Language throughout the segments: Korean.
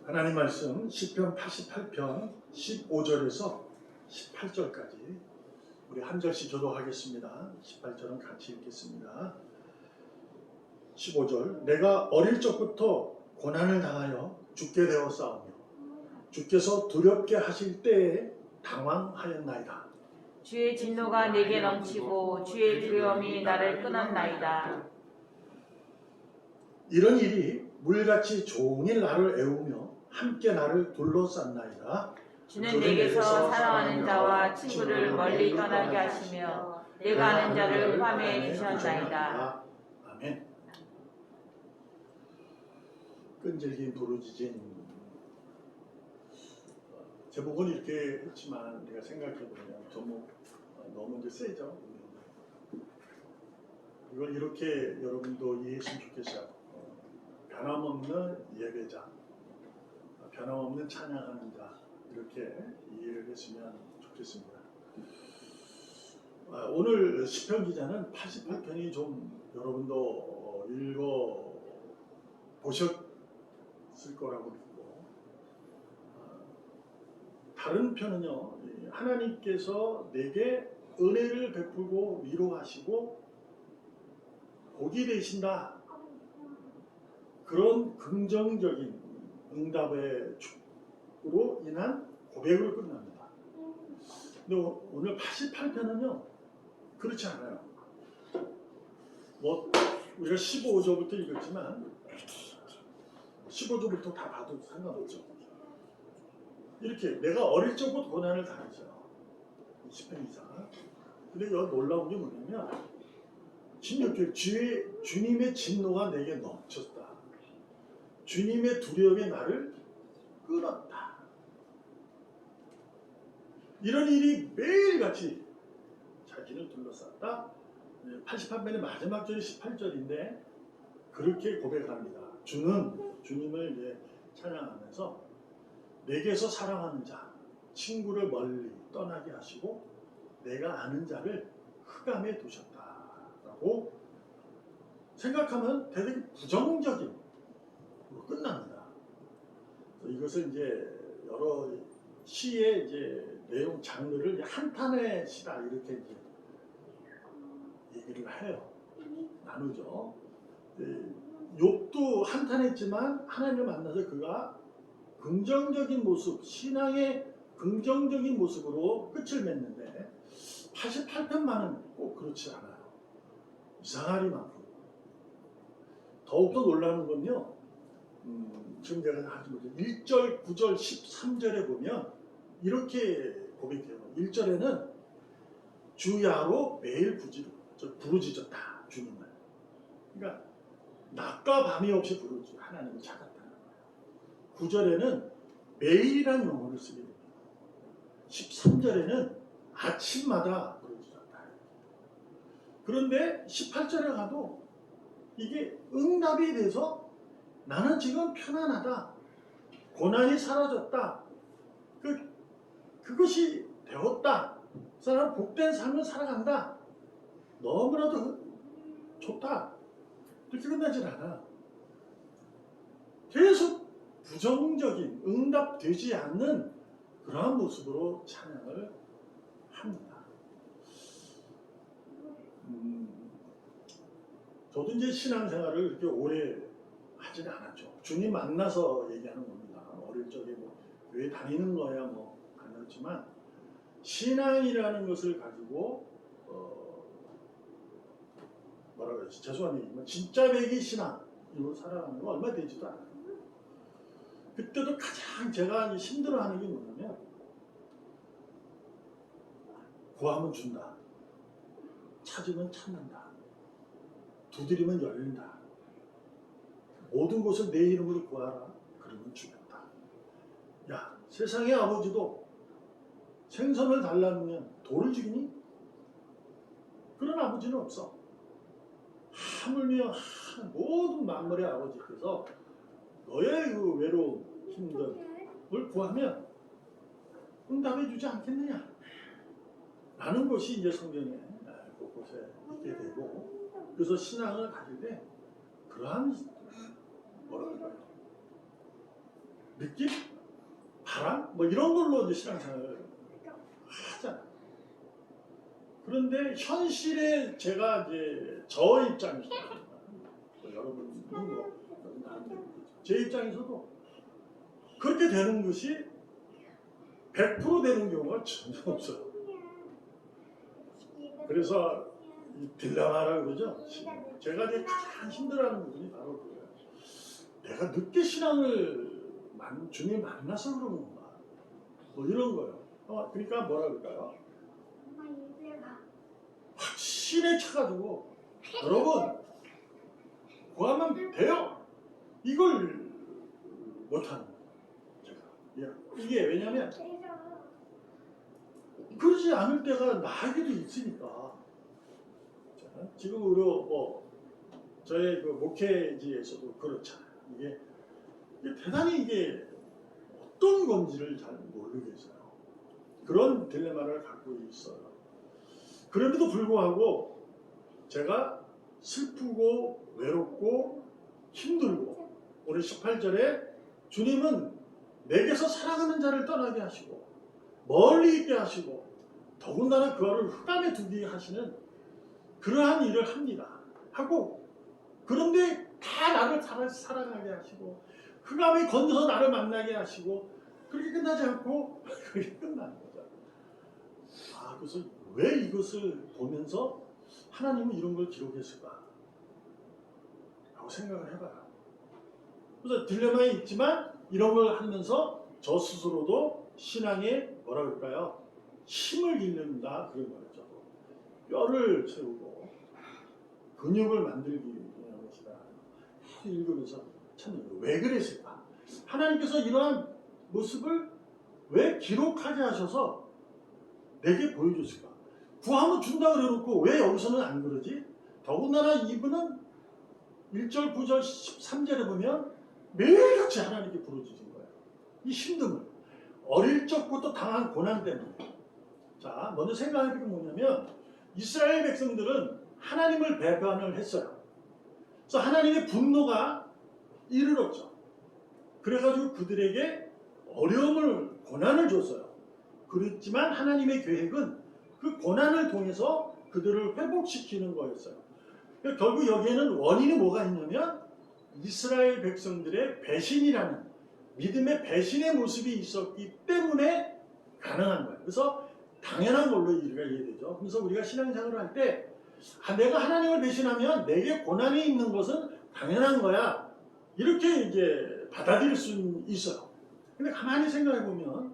하나님 말씀 시편 88편 15절에서 18절까지 우리 한 절씩 저도 하겠습니다. 18절은 같이 읽겠습니다. 15절 내가 어릴 적부터 고난을 당하여 죽게 되었사오며 주께서 두렵게 하실 때에 당황하였나이다. 주의 진노가 내게 넘치고 주의 두려움이 나를 끄었나이다. 이런 일이 물같이 종일 나를 애우며 함께 나를 둘러쌌나이다. 주는 내게서 사랑하는 자와 친구를 멀리 떠나게 하시며 내가 아는 자를 화매해 주셨나이다. 아멘. 끈질긴 부르짖은 제목은 이렇게 했지만 내가 생각해보면 너무 이제 세죠. 이걸 이렇게 여러분도 이해했으면 좋겠어요. 변함없는 예배자, 변함없는 찬양하는 자, 이렇게 이해를 했으면 좋겠습니다. 오늘 시편 기자는 88편이 좀 여러분도 읽어 보셨을 거라고 믿고, 다른 편은요, 하나님께서 내게 은혜를 베풀고 위로하시고 복이 되신다, 그런 긍정적인 응답의 축으로 인한 고백으로 끝납니다. 근데 오늘 88편은요 그렇지 않아요. 우리가 15절부터 읽었지만 15절부터 다 봐도 상관없죠. 이렇게 내가 어릴 적부터 고난을 당했어요. 10편 이상. 근데 여기 놀라운 게 뭐냐면 16절 주님의 진노가 내게 넘쳤다. 주님의 두려움이 나를 끌었다. 이런 일이 매일같이 자기를 둘러쌌다. 88편의 마지막 절이 18절인데 그렇게 고백합니다. 주님을 이제 찬양하면서 내게서 사랑하는 자, 친구를 멀리 떠나게 하시고 내가 아는 자를 흑암에 두셨다라고 생각하면 대단히 부정적인 끝납니다. 이것을 이제 여러 시의 이제 내용 장르를 한탄의 시다 이렇게 이제 얘기를 해요. 나누죠. 욥도 한탄했지만 하나님을 만나서 그가 긍정적인 모습, 신앙의 긍정적인 모습으로 끝을 맺는데 88편만은 꼭 그렇지 않아요. 이상하리만큼. 더욱더 놀라는 건요. 지금 제가 하지 못해 1절, 9절, 13절에 보면 이렇게 고백해요. 1절에는 주야로 매일 부르짖었다. 주님을. 그러니까 낮과 밤이 없이 하나님을 찾았다는 거예요. 9절에는 매일이라는 용어를 쓰게 됩니다. 13절에는 아침마다 부르짖었다. 그런데 18절에 가도 이게 응답이 돼서 나는 지금 편안하다. 고난이 사라졌다. 그것이 되었다. 사람 복된 삶을 살아간다. 너무나도 좋다. 이렇게 끝나질 않아. 계속 부정적인 응답되지 않는 그러한 모습으로 찬양을 합니다. 저도 이제 신앙생활을 그렇게 오래 하지는 않았죠. 주님 만나서 얘기하는 겁니다. 어릴 적에 교회 다니는 거야 아니었지만 신앙이라는 것을 가지고 뭐라 그러지? 죄송한 얘기지만 진짜 배기 신앙으로 살아가는 거 얼마 되지도 않아요. 그때도 가장 제가 힘들어하는 게 뭐냐면 구하면 준다. 찾으면 찾는다. 두드리면 열린다. 모든 것을 내 이름으로 구하라. 그러면 주겠다. 야, 세상의 아버지도 생선을 달라면 돌을 주기니? 그런 아버지는 없어. 하물며 모든 만물의 아버지께서 너의 그 외로움, 힘듦을 구하면 응답해 주지 않겠느냐? 라는 것이 이제 성경에 곳곳에 있게 되고, 그래서 신앙을 가질 때 그러한 뭐라 그럴까요? 느낌, 바람, 뭐 이런 걸로 이제 신앙생활을 하잖아. 그런데 현실에 제가 이제 저 입장에서 여러분은 제 입장에서도 그렇게 되는 것이 100% 되는 경우가 전혀 없어요. 그래서 이 딜레마라고 그러죠. 제가 이제 가장 힘들어하는 부분이 바로 그거예요. 내가 늦게 신앙을 주님 만나서 그런 건가? 뭐 이런 거예요. 그러니까 뭐라 그럴까요? 확신에 차가지고 여러분 구하면 돼요. 이걸 못하는 거예요. 제가. 이게 왜냐면 그러지 않을 때가 나에게도 있으니까. 지금 우리 저의 그 목회지에서도 그렇잖아요. 이게 대단히 이게 어떤 건지를 잘 모르겠어요. 그런 딜레마를 갖고 있어요. 그럼에도 불구하고 제가 슬프고 외롭고 힘들고 오늘 18절에 주님은 내게서 사랑하는 자를 떠나게 하시고 멀리 있게 하시고 더군다나 그거를 흑암에 두게 하시는 그러한 일을 합니다. 하고 그런데 다 나를 사랑하게 하시고 흑암에 건져서 나를 만나게 하시고 그렇게 끝나지 않고 그렇게 끝나는 거죠. 그래서 왜 이것을 보면서 하나님은 이런 걸 기록했을까? 라고 생각을 해봐요. 그래서 딜레마에 있지만 이런 걸 하면서 저 스스로도 신앙에 뭐라 그럴까요? 힘을 잃는다 그런 거죠. 뼈를 세우고 근육을 만들기 위한 것이다. 읽으면서 참 왜 그랬을까? 하나님께서 이러한 모습을 왜 기록하게 하셔서 내게 보여줬을까? 구하면 준다고 그래놓고 왜 여기서는 안 그러지? 더군다나 이분은 1절, 9절, 13절에 보면 매일같이 하나님께 부르짖은 거예요. 이 힘듦을. 어릴 적부터 당한 고난 때문에. 자, 먼저 생각해볼 게 뭐냐면 이스라엘 백성들은 하나님을 배반을 했어요. 그래서 하나님의 분노가 이르렀죠. 그래가지고 그들에게 어려움을, 고난을 줬어요. 그렇지만 하나님의 계획은 그 고난을 통해서 그들을 회복시키는 거였어요. 결국 여기에는 원인이 뭐가 있냐면 이스라엘 백성들의 배신이라는 믿음의 배신의 모습이 있었기 때문에 가능한 거예요. 그래서 당연한 걸로 우리가 이해되죠. 그래서 우리가 신앙생활을 할 때 내가 하나님을 배신하면 내게 고난이 있는 것은 당연한 거야. 이렇게 이제 받아들일 수 있어요. 근데 가만히 생각해 보면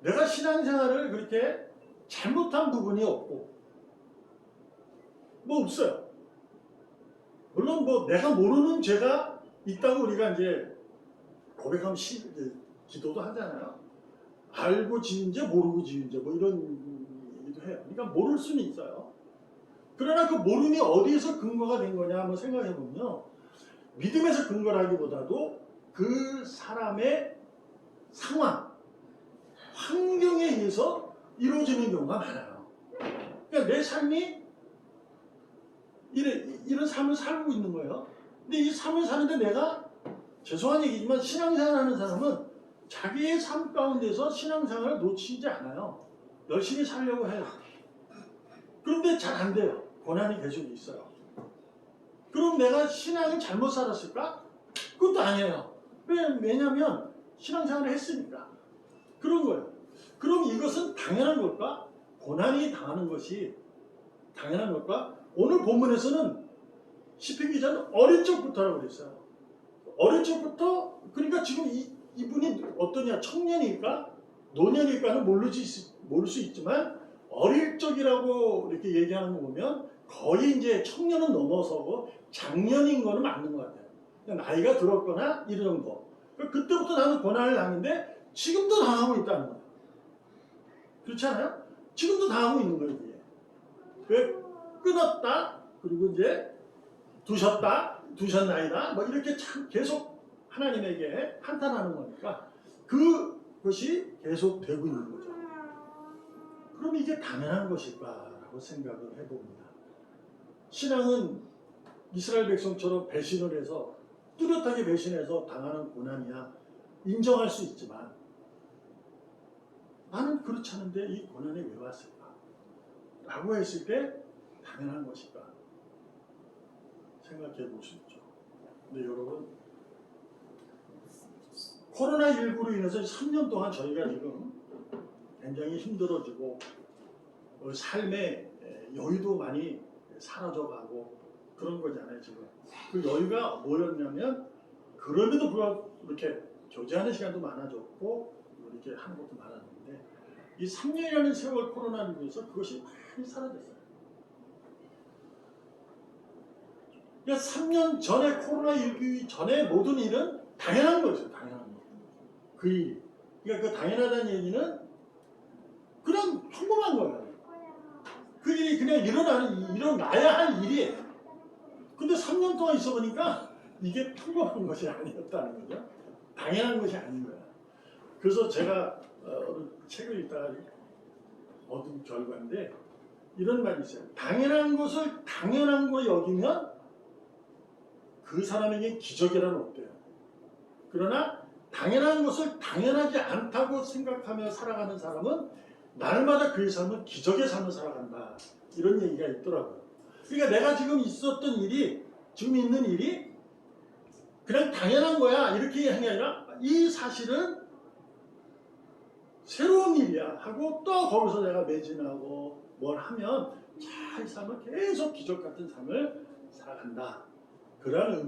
내가 신앙생활을 그렇게 잘못한 부분이 없고 뭐 없어요. 물론 뭐 내가 모르는 죄가 있다고 우리가 이제 고백하면 기도도 하잖아요. 알고 지은 죄, 모르고 지은 죄, 뭐 이런 얘기도 해요. 그러니까 모를 수는 있어요. 그러나 그 모름이 어디에서 근거가 된 거냐 한번 생각해 보면요. 믿음에서 근거라기보다도 그 사람의 상황, 환경에 의해서 이루어지는 경우가 많아요. 그러니까 내 삶이 이런 삶을 살고 있는 거예요. 근데 이 삶을 사는데 내가 죄송한 얘기지만 신앙생활 하는 사람은 자기의 삶 가운데서 신앙생활을 놓치지 않아요. 열심히 살려고 해요. 그런데 잘 안 돼요. 고난이 계속 있어요. 그럼 내가 신앙을 잘못 살았을까? 그것도 아니에요. 왜냐하면 신앙생활을 했으니까. 그런 거예요. 그럼 이것은 당연한 걸까? 고난이 당하는 것이 당연한 걸까? 오늘 본문에서는 시편 기자는 어린 적부터라고 그랬어요. 어린 적부터 그러니까 지금 이분이 어떠냐? 청년일까? 노년일까는 모를 수 있지만 어릴 적이라고 이렇게 얘기하는 거 보면 거의 이제 청년은 넘어서고 장년인 거는 맞는 것 같아요. 나이가 들었거나 이런 정도. 그때부터 나는 고난을 당했는데 지금도 당하고 있다는 거예요. 그렇지 않아요? 지금도 당하고 있는 거예요. 이게. 왜 끊었다 그리고 이제 두셨나이다 뭐 이렇게 참 계속 하나님에게 한탄하는 거니까 그것이 계속 되고 있는 거죠. 그럼 이게 당연한 것일까라고 생각을 해봅니다. 신앙은 이스라엘 백성처럼 배신을 해서 뚜렷하게 배신해서 당하는 고난이야 인정할 수 있지만 나는 그렇지 않은데 이 고난에 왜 왔을까? 라고 했을 때 당연한 것일까? 생각해 볼 수 있죠. 근데 여러분 코로나19로 인해서 3년 동안 저희가 지금 굉장히 힘들어지고 삶의 여유도 많이 사라져가고 그런 거잖아요 지금. 그 여유가 뭐였냐면 그럼에도 불구하고 이렇게 교제하는 시간도 많아졌고 이렇게 하는 것도 많았는데 이 3년이라는 세월 코로나19에서 그것이 많이 사라졌어요. 그러니까 3년 전에 코로나19 전에 모든 일은 당연한 거였어요. 당연한 거. 그 일이. 그러니까 그 당연하다는 얘기는 그냥 평범한 거예요. 그 일이 그냥 일어나야 할 일이에요. 근데 3년 동안 있어 보니까 이게 평범한 것이 아니었다는 거죠. 당연한 것이 아닌 거야. 그래서 제가 책을 읽다가 얻은 결과인데 이런 말이 있어요. 당연한 것을 당연한 거 여기면 그 사람에게 기적이라는 없대요. 그러나 당연한 것을 당연하지 않다고 생각하며 살아가는 사람은 날마다 그의 삶은 기적의 삶을 살아간다. 이런 얘기가 있더라고요. 그러니까 내가 지금 있었던 일이 지금 있는 일이 그냥 당연한 거야 이렇게 하는 게 아니라 이 사실은 새로운 일이야 하고 또 거기서 내가 매진하고 뭘 하면 이 삶을 계속 기적 같은 삶을 살아간다. 그런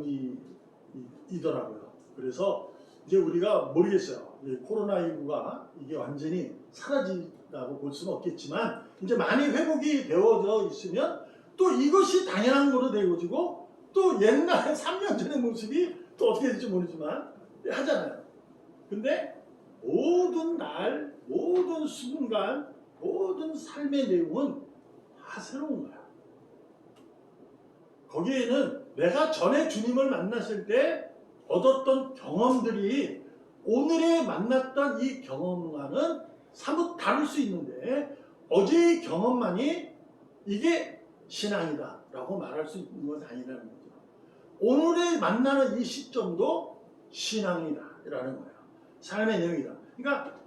의미이더라고요. 그래서 이제 우리가 모르겠어요. 코로나19가 이게 완전히 사라진다고 볼 수는 없겠지만 이제 많이 회복이 되어져 있으면 또 이것이 당연한 거로 되어지고 또 옛날에 3년 전의 모습이 또 어떻게 될지 모르지만 하잖아요. 근데 모든 날, 모든 순간, 모든 삶의 내용은 다 새로운 거야. 거기에는 내가 전에 주님을 만났을 때 얻었던 경험들이 오늘에 만났던 이 경험과는 사뭇 다를 수 있는데 어제의 경험만이 이게 신앙이다 라고 말할 수 있는 건 아니라는 거죠. 오늘에 만나는 이 시점도 신앙이다 라는 거예요. 삶의 내용이다. 그러니까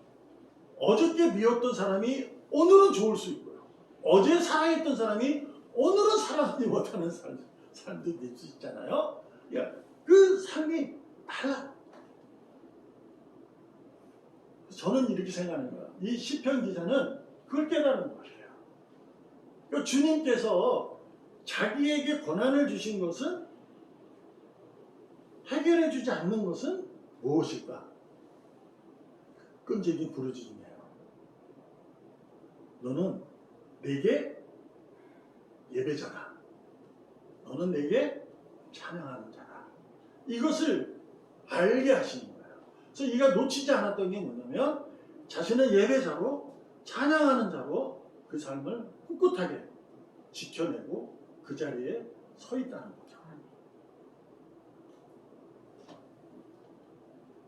어저께 미웠던 사람이 오늘은 좋을 수 있고요. 어제 사랑했던 사람이 오늘은 사랑하지 못하는 사람도 될 수 있잖아요. 그러니까 그 삶이 달라. 저는 이렇게 생각하는 거예요. 이 시편 기자는 그걸 깨달은 것 같아요. 그러니까 주님께서 자기에게 고난을 주신 것은 해결해 주지 않는 것은 무엇일까? 끈질긴 부르짖음이에요. 너는 내게 예배자다. 너는 내게 찬양하는 자다. 이것을 알게 하시는 거예요. 그래서 이가 놓치지 않았던 게 뭐냐면 자신의 예배자로 찬양하는 자로 그 삶을 꿋꿋하게 지켜내고 그 자리에 서 있다는 거죠.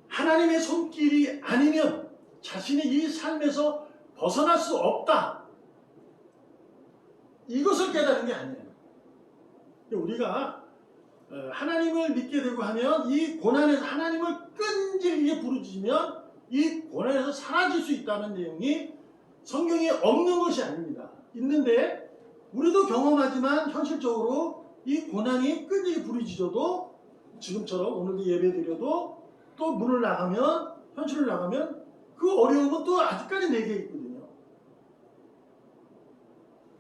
하나님의 손길이 아니면 자신이 이 삶에서 벗어날 수 없다. 이것을 깨달은 게 아니에요. 우리가 하나님을 믿게 되고 하면 이 고난에서 하나님을 끈질기게 부르짖으면 이 고난에서 사라질 수 있다는 내용이 성경에 없는 것이 아닙니다. 있는데 우리도 경험하지만 현실적으로 이 고난이 끈질기게 부르짖어도 지금처럼 오늘도 예배드려도 또 문을 나가면 현실을 나가면 그 어려움은 또 아직까지 내게 있거든요.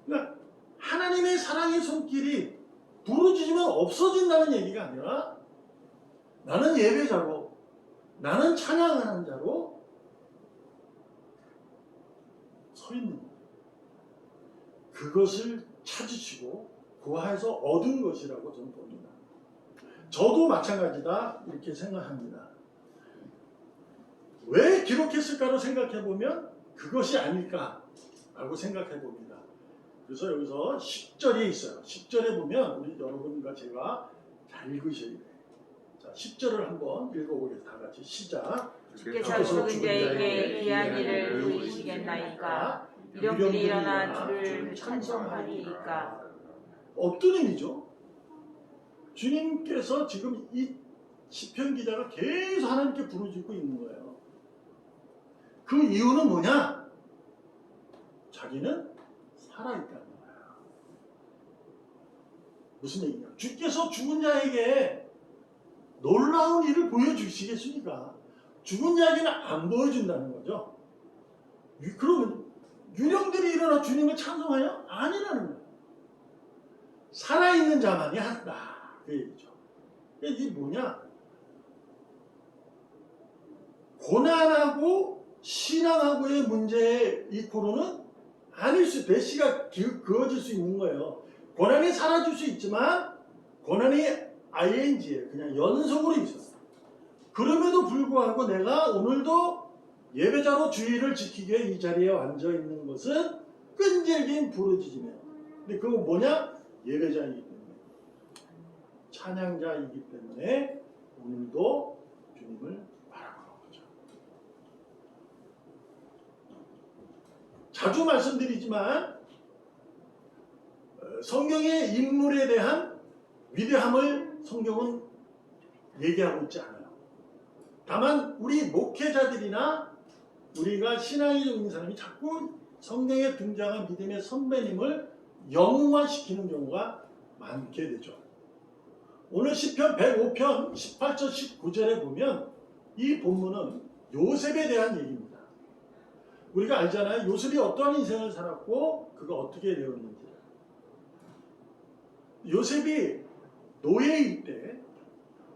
그러니까 하나님의 사랑의 손길이 부르짖으면 없어진다는 얘기가 아니라 나는 예배자로 나는 찬양하는 자로 서 있는 거예요. 그것을 찾으시고 구하에서 얻은 것이라고 저는 봅니다. 저도 마찬가지다 이렇게 생각합니다. 왜 기록했을까로 생각해보면 그것이 아닐까라고 생각해봅니다. 그래서 여기서 10절이 있어요. 10절에 보면 우리 여러분과 제가 잘 읽으셔야 돼요. 자, 10절을 한번 읽어보겠습니다. 다 같이 시작. 주께서 죽은 자에게 귀한 일을 보이시겠나이까 이런 일어나 주를 찬송하리이까. 어떤 의미죠? 주님께서 지금 이 시편 기자가 계속 하나님께 부르짖고 있는 거예요. 그 이유는 뭐냐? 자기는 살아있다는 거야. 무슨 얘기냐? 주께서 죽은 자에게 놀라운 일을 보여주시겠습니까? 죽은 자에게는 안 보여준다는 거죠. 그러면 유령들이 일어나 주님을 찬송하여? 아니라는 거예요. 살아있는 자만이 한다. 그 얘기죠. 이게 뭐냐? 고난하고 신앙하고의 문제의 이 코로는 아닐 수, 대시가 그어질 수 있는 거예요. 고난이 사라질 수 있지만 고난이 ing예요. 그냥 연속으로 있었어. 그럼에도 불구하고 내가 오늘도 예배자로 주의를 지키기 위해 이 자리에 앉아 있는 것은 끈질긴 부르짖음이에요. 근데 그거 뭐냐? 예배자이기 때문에, 찬양자이기 때문에 오늘도 주님을 바라보는 거죠. 자주 말씀드리지만 성경의 인물에 대한 위대함을 성경은 얘기하고 있지 않아요. 다만 우리 목회자들이나 우리가 신앙이 있는 사람이 자꾸 성경에 등장한 믿음의 선배님을 영웅화시키는 경우가 많게 되죠. 오늘 시편 105편 18절 19절에 보면 이 본문은 요셉에 대한 얘기입니다. 우리가 알잖아요. 요셉이 어떠한 인생을 살았고 그가 어떻게 되었는지. 요셉이 노예일 때,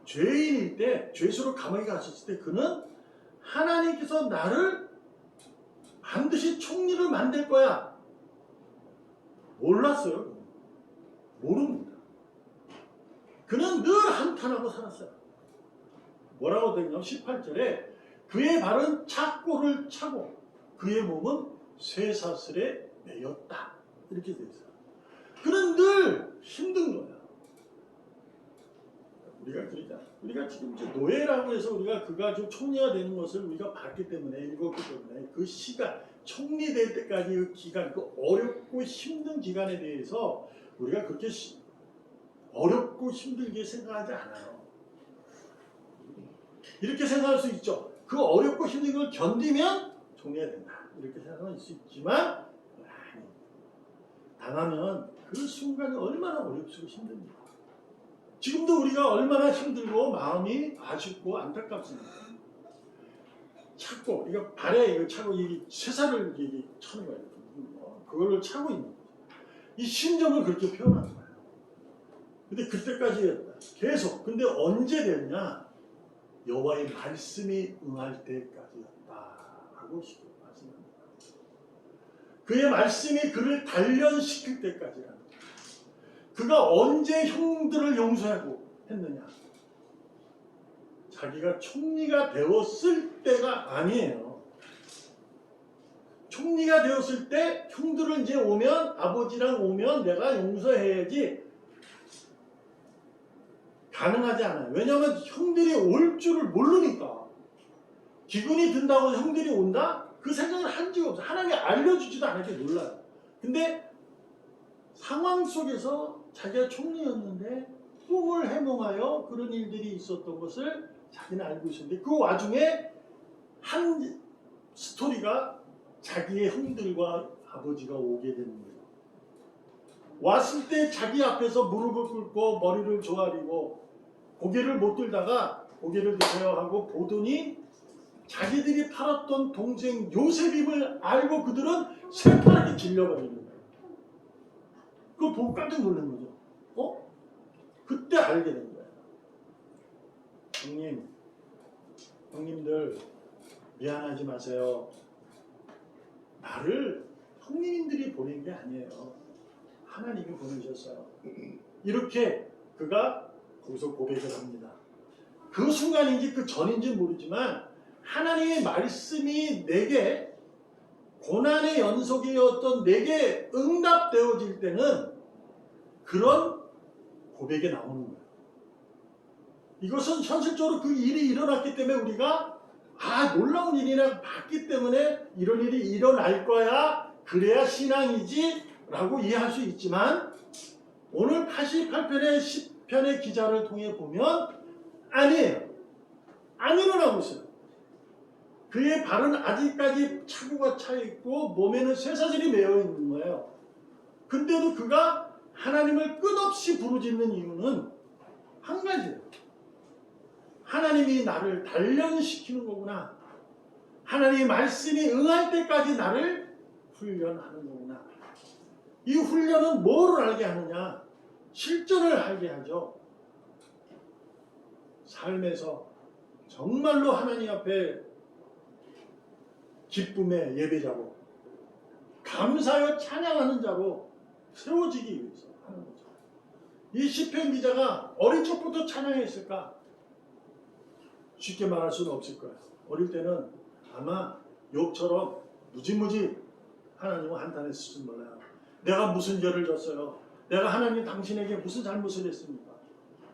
죄인일 때, 죄수로 감옥에 갔었을 때 그는 하나님께서 나를 반드시 총리를 만들 거야. 몰랐어요. 모릅니다. 그는 늘 한탄하고 살았어요. 뭐라고 되냐면 18절에 그의 발은 착고를 차고 그의 몸은 쇠사슬에 매였다. 이렇게 되어 있어요. 그는 늘 힘든 거야. 우리가 지금 이제 노예라고 해서 우리가 그가 좀 총리가 되는 것을 우리가 봤기 때문에, 읽었기 때문에 그 시간, 총리될 때까지 그 기간, 그 어렵고 힘든 기간에 대해서 우리가 그렇게 어렵고 힘들게 생각하지 않아요. 이렇게 생각할 수 있죠. 그 어렵고 힘든 걸 견디면 총리가 된다. 이렇게 생각할 수 있지만 아니, 당하면 그 순간이 얼마나 어렵고 힘듭니까? 지금도 우리가 얼마나 힘들고 마음이 아쉽고 안타깝습니다. 찾고, 이거 발에 이거 차고 이 쇠사를 이게 차는 거예요. 그걸 차고 있는 거죠. 이 심정을 그렇게 표현하는 거예요. 근데 그때까지였다. 계속. 근데 언제 됐냐? 여호와의 말씀이 응할 때까지였다라고 말씀합니다. 그의 말씀이 그를 단련시킬 때까지라는. 그가 언제 형들을 용서하고 했느냐? 자기가 총리가 되었을 때가 아니에요. 총리가 되었을 때 형들을 이제 오면, 아버지랑 오면 내가 용서해야지 가능하지 않아요. 왜냐하면 형들이 올 줄을 모르니까. 기근이 든다고 형들이 온다? 그 생각을 한 적이 없어요. 하나님이 알려주지도 않았게 놀라요. 근데 상황 속에서 자기가 총리였는데 꿈을 해몽하여 그런 일들이 있었던 것을 자기는 알고 있었는데 그 와중에 한 스토리가 자기의 형들과 아버지가 오게 되는 거예요. 왔을 때 자기 앞에서 무릎을 꿇고 머리를 조아리고 고개를 못 들다가 고개를 드세요 하고 보더니 자기들이 팔았던 동생 요셉임을 알고 그들은 새파랗게 질려버리는 거예요. 그걸 보고 깜짝 놀란 거죠. 그때 알게 된 거예요. 형님들 미안하지 마세요. 나를 형님들이 보낸 게 아니에요. 하나님이 보내셨어요. 이렇게 그가 거기서 고백을 합니다. 그 순간인지 그 전인지 모르지만 하나님의 말씀이 내게 고난의 연속이었던 내게 응답되어질 때는 그런 고백이 나오는 거예요. 이것은 현실적으로 그 일이 일어났기 때문에 우리가 놀라운 일이나 봤기 때문에 이런 일이 일어날 거야 그래야 신앙이지 라고 이해할 수 있지만 오늘 88편의 10편의 기자를 통해 보면 아니에요. 안 일어나고 있어요. 그의 발은 아직까지 차고가 차 있고 몸에는 쇠사슬이 매여 있는 거예요. 근데도 그가 하나님을 끝없이 부르짖는 이유는 한 가지예요. 하나님이 나를 단련시키는 거구나. 하나님의 말씀이 응할 때까지 나를 훈련하는 거구나. 이 훈련은 뭐를 알게 하느냐? 실전을 알게 하죠. 삶에서 정말로 하나님 앞에 기쁨의 예배자로 감사하여 찬양하는 자로 세워지기 위해서 하는 거죠. 이 시편 기자가 어린 적부터 찬양했을까? 쉽게 말할 수는 없을 거예요. 어릴 때는 아마 욥처럼 무지무지 하나님을 한탄했을지 몰라요. 내가 무슨 죄를 졌어요? 내가 하나님 당신에게 무슨 잘못을 했습니까?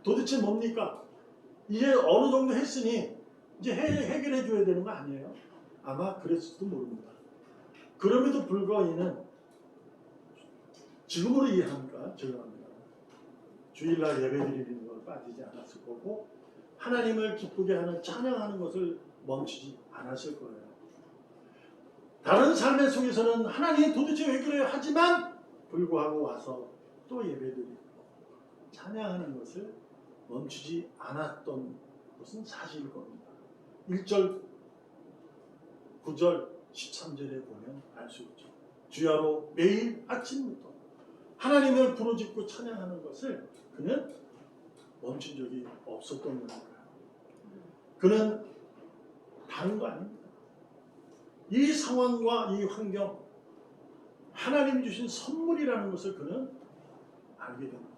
도대체 뭡니까? 이제 어느 정도 했으니 이제 해결해 줘야 되는 거 아니에요? 아마 그랬을지도 모릅니다. 그럼에도 불구하고 이는 지금으로 이해하니까 죄송합니다. 주일날 예배드리는 걸 빠지지 않았을 거고 하나님을 기쁘게 하는 찬양하는 것을 멈추지 않았을 거예요. 다른 삶의 속에서는 하나님 도대체 왜 그래요? 하지만 불구하고 와서 또 예배드리고 찬양하는 것을 멈추지 않았던 것은 사실일 겁니다. 1절, 9절, 13절에 보면 알 수 있죠. 주야로 매일 아침부터 하나님을 부르짖고 찬양하는 것을 그는 멈춘 적이 없었던 거니까요. 그는 다른 거 아닙니다. 이 상황과 이 환경, 하나님이 주신 선물이라는 것을 그는 알게 됩니다.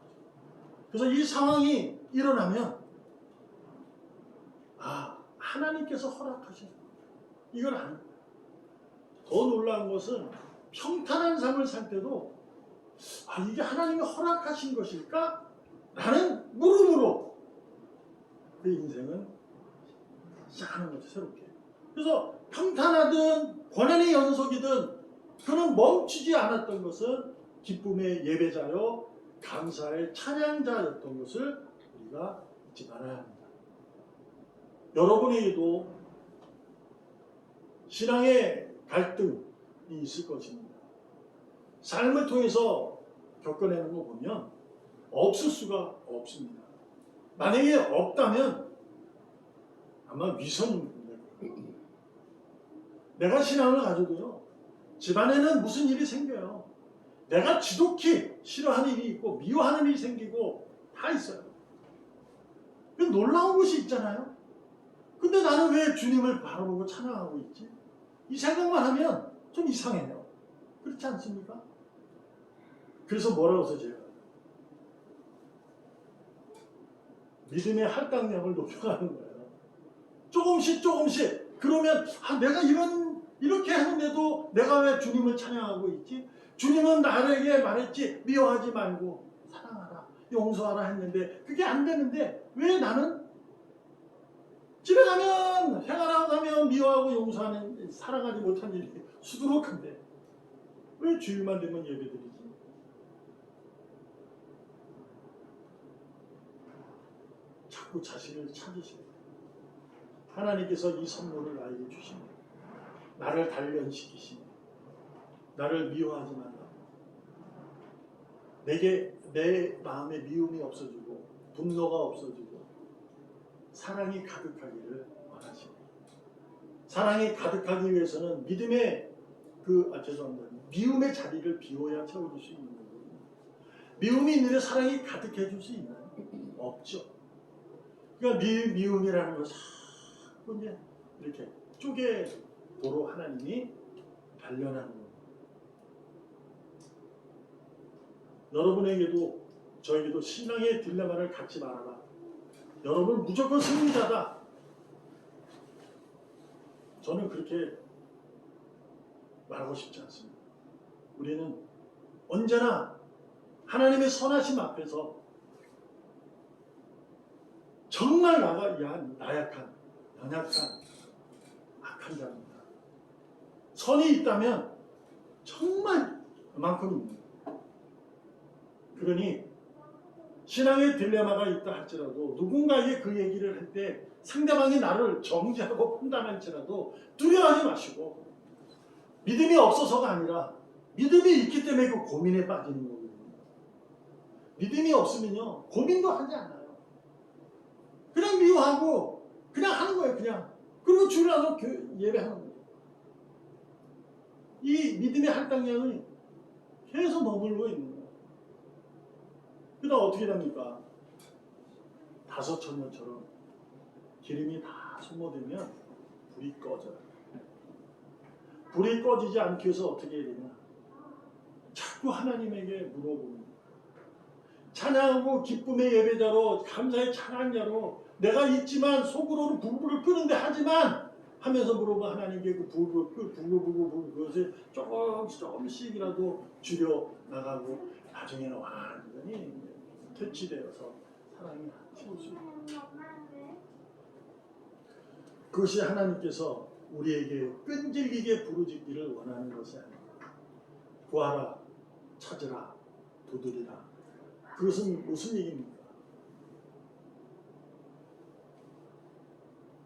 그래서 이 상황이 일어나면 하나님께서 허락하신 이걸 아는 거예요. 더 놀라운 것은 평탄한 삶을 살 때도 이게 하나님이 허락하신 것일까? 라는 물음으로 그 인생은 시작하는 거죠. 새롭게. 그래서 평탄하든 고난의 연속이든 그는 멈추지 않았던 것은 기쁨의 예배자요 감사의 찬양자였던 것을 우리가 잊지 말아야 합니다. 여러분에게도 신앙의 갈등이 있을 것입니다. 삶을 통해서 겪어내는 거 보면 없을 수가 없습니다. 만약에 없다면 아마 위선입니다. 내가 신앙을 가져도요 집안에는 무슨 일이 생겨요. 내가 지독히 싫어하는 일이 있고 미워하는 일이 생기고 다 있어요. 놀라운 것이 있잖아요. 근데 나는 왜 주님을 바라보고 찬양하고 있지? 이 생각만 하면 좀 이상해요. 그렇지 않습니까? 그래서 뭐라고 해서 제가 믿음의 할당량을 높여가는 거예요. 조금씩 그러면 내가 이렇게 하는데도 내가 왜 주님을 찬양하고 있지? 주님은 나에게 말했지 미워하지 말고 사랑하라 용서하라 했는데 그게 안 되는데 왜 나는 집에 가면 생활하고 가면 미워하고 용서하는 사랑하지 못한 일이 수두룩한데 왜 주일만 되면 예배드리지? 자꾸 자신을 찾으시고 하나님께서 이 선물을 나에게 주십니다. 나를 단련시키시니 나를 미워하지 말라. 내게 내 마음에 미움이 없어지고 분노가 없어지고 사랑이 가득하기를 원하십니다. 사랑이 가득하기 위해서는 믿음의 미움의 자리를 비워야 채워줄 수 있는 거거든요. 미움이 있는데 사랑이 가득해 줄 수 있나요? 없죠. 그러니까 미움이라는 것은 자꾸 이제 이렇게 쪼개도록 하나님이 단련하는 겁니다. 여러분에게도 저에게도 신앙의 딜레마를 갖지 말아라. 여러분 무조건 승리자다. 저는 그렇게 말하고 싶지 않습니다. 우리는 언제나 하나님의 선하심 앞에서 정말 나약한, 연약한, 악한 자입니다. 선이 있다면 정말 그만큼입니다. 그러니 신앙의 딜레마가 있다 할지라도 누군가에게 그 얘기를 할 때 상대방이 나를 정죄하고 판단할지라도 두려워하지 마시고 믿음이 없어서가 아니라 믿음이 있기 때문에 그 고민에 빠지는 거거든요. 믿음이 없으면요 고민도 하지 않아요. 그냥 미워하고 그냥 하는 거예요. 그냥. 그리고 주일 와서 예배하는 거예요. 이 믿음의 할당량이 계속 머물고 있는 거예요. 그러다 어떻게 됩니까? 다섯천년처럼 기름이 다 소모되면 불이 꺼져요. 불이 꺼지지 않기 위해서 어떻게 해야 되냐? 자꾸 하나님에게 물어보는 거예요. 찬양하고 기쁨의 예배자로 감사의 찬양자로 내가 있지만 속으로는 불을 끄는데 하지만 하면서 물어보 하나님께 그 불을 그것을 조금씩이라도 줄여 나가고 나중에는 완전히 퇴치되어서 사랑이 채울 수 있는 그것이 하나님께서 우리에게 끈질기게 부르짖기를 원하는 것이 아닙니다. 구하라, 찾으라, 두드리라. 그것은 무슨 얘기입니까?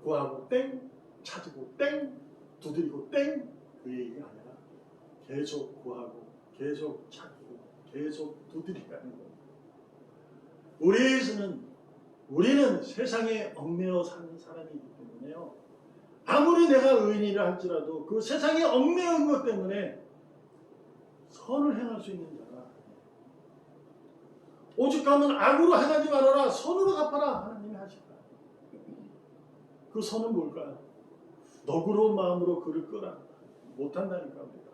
구하고 땡, 찾고 땡, 두드리고 땡, 그 얘기가 아니라 계속 구하고 계속 찾고 계속 두드리라는 겁니다. 우리는 세상에 얽매여 사는 사람이기 때문에요. 아무리 내가 의인이라 할지라도 그 세상에 얽매인 것 때문에 선을 행할 수 있는 자가 오죽하면 악으로 행하지 말아라 선으로 갚아라 하나님이 하실까. 그 선은 뭘까요? 너그러운 마음으로 그를 끄라. 못한다니까 우리가.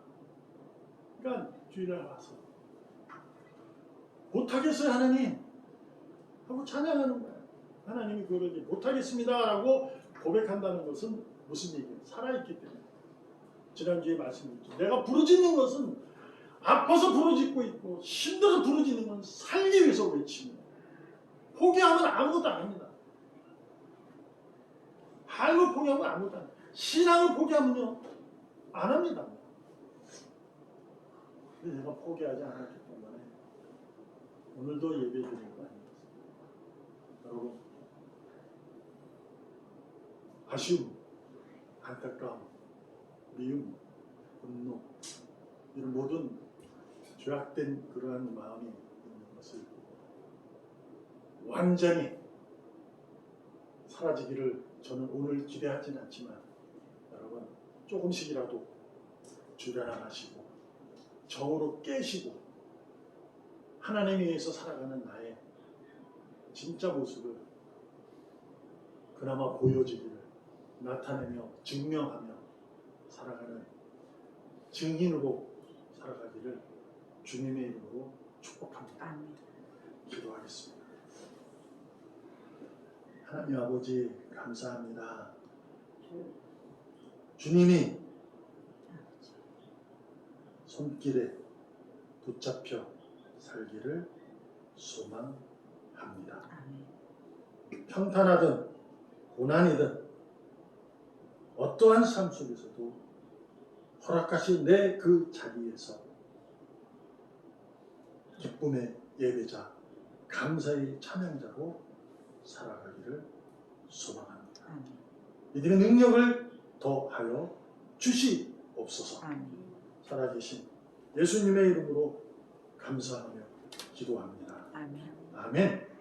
그러니까 주일날 와서 못하겠어요 하나님 하고 찬양하는 거예요. 하나님이 그걸 못하겠습니다 라고 고백한다는 것은 무슨 얘기예요? 살아있기 때문에. 지난주에 말씀드렸죠. 내가 부르짖는 것은 아파서 부르짖고 있고 힘들어서 부르짖는 건 살기 위해서 외치는 거예요. 포기하면 아무것도 안 합니다. 삶을 포기하면 아무것도 안 합니다. 신앙을 포기하면요 안 합니다. 근데 내가 포기하지 않았기 때문에 오늘도 예배 드리는 거 아닙니까? 여러분 아쉬움, 안타까움, 미움, 분노 이런 모든 죄악된 그러한 마음이 있는 것을 완전히 사라지기를 저는 오늘 기대하지는 않지만 여러분 조금씩이라도 주변하시고 정으로 깨시고 하나님에 의해서 살아가는 나의 진짜 모습을 그나마 보여지기를 나타내며 증명하며 살아가는 증인으로 살아가기를 주님의 이름으로 축복합니다. 아멘. 기도하겠습니다. 하나님 아버지 감사합니다. 주님이 손길에 붙잡혀 살기를 소망합니다. 아멘. 평탄하든 고난이든 어떠한 삶 속에서도 허락하신 내 그 자리에서 기쁨의 예배자, 감사의 찬양자로 살아가기를 소망합니다. 아멘. 믿음의 능력을 더하여 주시옵소서. 아멘. 살아계신 예수님의 이름으로 감사하며 기도합니다. 아멘. 아멘.